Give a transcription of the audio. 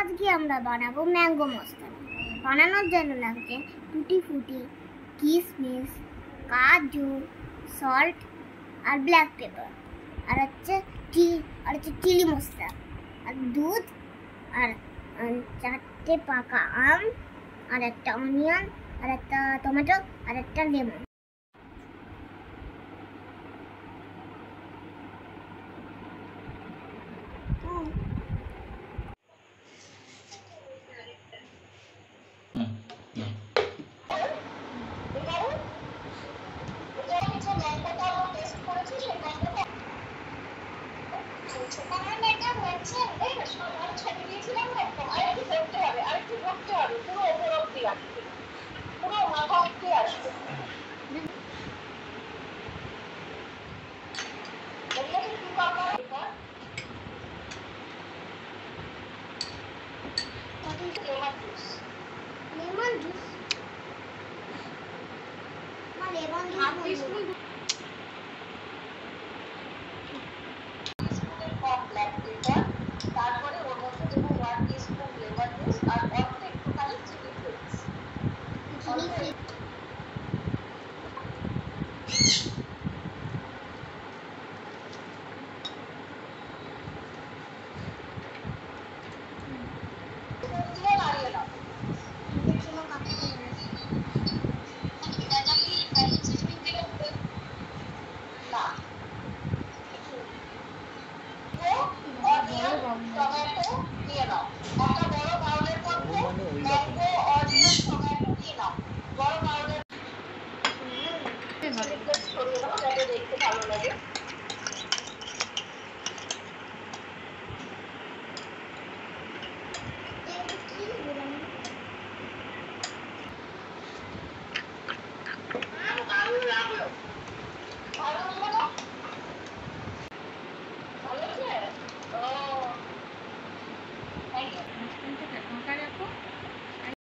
আজকে আমরা বানাবো ম্যাঙ্গো মস্তানি। বানানোর জন্য লাগছে টুটি ফুটি, কিশমিশ, কাজু, সল্ট আর ব্ল্যাক পেপার, আর হচ্ছে চিলি মশলা, আর দুধ, আর 4টে পাকা আম, আর একটা অনিয়ন, আর একটা টমেটো, আর একটা লেমন। Lemon juice